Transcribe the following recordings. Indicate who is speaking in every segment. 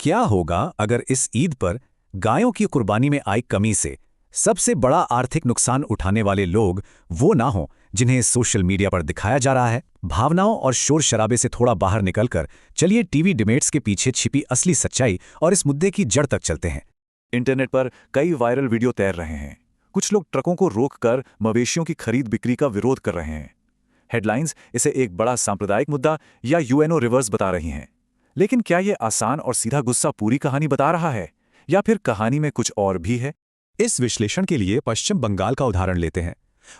Speaker 1: क्या होगा अगर इस ईद पर गायों की कुर्बानी में आई कमी से सबसे बड़ा आर्थिक नुकसान उठाने वाले लोग वो ना हों जिन्हें सोशल मीडिया पर दिखाया जा रहा है। भावनाओं और शोर शराबे से थोड़ा बाहर निकलकर चलिए टीवी डिबेट्स के पीछे छिपी असली सच्चाई और इस मुद्दे की जड़ तक चलते हैं।
Speaker 2: इंटरनेट पर कई वायरल वीडियो तैर रहे हैं। कुछ लोग ट्रकों को रोककर मवेशियों की खरीद बिक्री का विरोध कर रहे हैं। हेडलाइंस इसे एक बड़ा सांप्रदायिक मुद्दा या यूएनओ रिवर्स बता रही हैं। लेकिन क्या यह आसान और सीधा गुस्सा पूरी कहानी बता रहा है, या फिर कहानी में कुछ और भी है?
Speaker 3: इस विश्लेषण के लिए पश्चिम बंगाल का उदाहरण लेते हैं।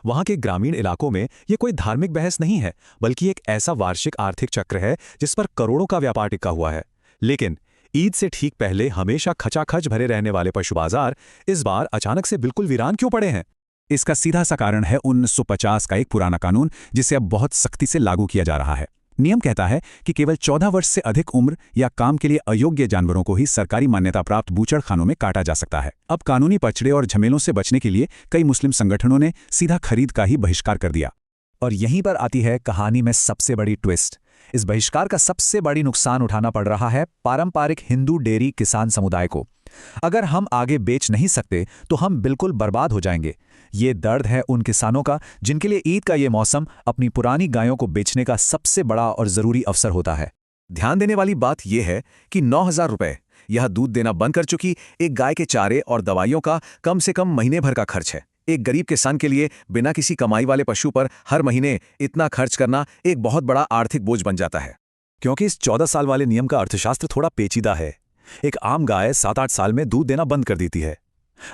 Speaker 3: वहां के ग्रामीण इलाकों में ये कोई धार्मिक बहस नहीं है, बल्कि एक ऐसा वार्षिक आर्थिक चक्र है जिस पर करोड़ों का व्यापार टिका हुआ है। लेकिन ईद से ठीक पहले हमेशा खचाखच भरे रहने वाले पशु बाजार इस बार अचानक से बिल्कुल वीरान क्यों पड़े हैं? इसका सीधा सा कारण है 1950 का एक पुराना कानून जिसे अब बहुत सख्ती से लागू किया जा रहा है। नियम कहता है कि केवल 14 वर्ष से अधिक उम्र या काम के लिए अयोग्य जानवरों को ही सरकारी मान्यता प्राप्त बूचड़खानों में काटा जा सकता है। अब कानूनी पचड़े और झमेलों से बचने के लिए कई मुस्लिम संगठनों ने सीधा खरीद का ही बहिष्कार कर दिया।
Speaker 1: और यहीं पर आती है कहानी में सबसे बड़ी ट्विस्ट। इस बहिष्कार का सबसे बड़ी नुकसान उठाना पड़ रहा है पारंपरिक हिंदू डेयरी किसान समुदाय को। अगर हम आगे बेच नहीं सकते तो हम बिल्कुल बर्बाद हो जाएंगे। ये दर्द है उन किसानों का जिनके लिए ईद का ये मौसम अपनी पुरानी गायों को बेचने का सबसे बड़ा और जरूरी अवसर होता है।
Speaker 2: ध्यान देने वाली बात यह है कि 9,000 रुपए यह दूध देना बंद कर चुकी एक गाय के चारे और दवाइयों का कम से कम महीने भर का खर्च है। एक गरीब किसान के लिए बिना किसी कमाई वाले पशु पर हर महीने इतना खर्च करना एक बहुत बड़ा आर्थिक बोझ बन जाता है।
Speaker 3: क्योंकि इस 14 साल वाले नियम का अर्थशास्त्र थोड़ा पेचीदा है। एक आम गाय 7-8 साल में दूध देना बंद कर देती है।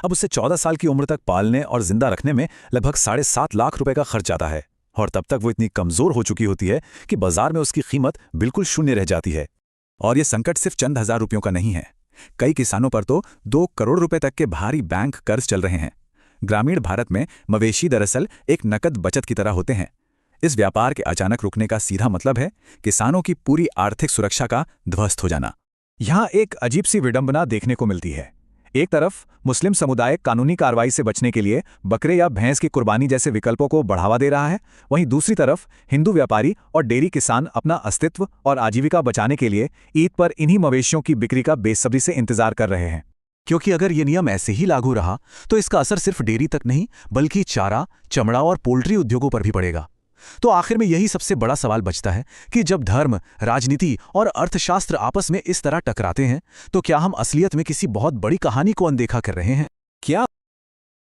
Speaker 3: अब उसे 14 साल की उम्र तक पालने और जिंदा रखने में लगभग 7.5 लाख रुपए का खर्च आता है, और तब तक वो इतनी कमजोर हो चुकी होती है कि बाजार में उसकी कीमत बिल्कुल शून्य रह जाती है। और ये संकट सिर्फ चंद हजार रुपयों का नहीं है। कई किसानों पर तो 2 करोड़ रुपए तक के भारी बैंक कर्ज चल रहे हैं। ग्रामीण भारत में मवेशी दरअसल एक नकद बचत की तरह होते हैं। इस व्यापार के अचानक रुकने का सीधा मतलब है किसानों की पूरी आर्थिक सुरक्षा का ध्वस्त हो जाना।
Speaker 1: यहाँ एक अजीब सी विडंबना देखने को मिलती है। एक तरफ मुस्लिम समुदाय कानूनी कार्रवाई से बचने के लिए बकरे या भैंस की कुर्बानी जैसे विकल्पों को बढ़ावा दे रहा है, वहीं दूसरी तरफ हिंदू व्यापारी और डेयरी किसान अपना अस्तित्व और आजीविका बचाने के लिए ईद पर इन्हीं मवेशियों की बिक्री का बेसब्री से इंतजार कर रहे हैं।
Speaker 3: क्योंकि अगर ये नियम ऐसे ही लागू रहा तो इसका असर सिर्फ डेयरी तक नहीं बल्कि चारा, चमड़ा और पोल्ट्री उद्योगों पर भी पड़ेगा। तो आखिर में यही सबसे बड़ा सवाल बचता है कि जब धर्म, राजनीति और अर्थशास्त्र आपस में इस तरह टकराते हैं तो क्या हम असलियत में किसी बहुत बड़ी कहानी को अनदेखा कर रहे हैं?
Speaker 1: क्या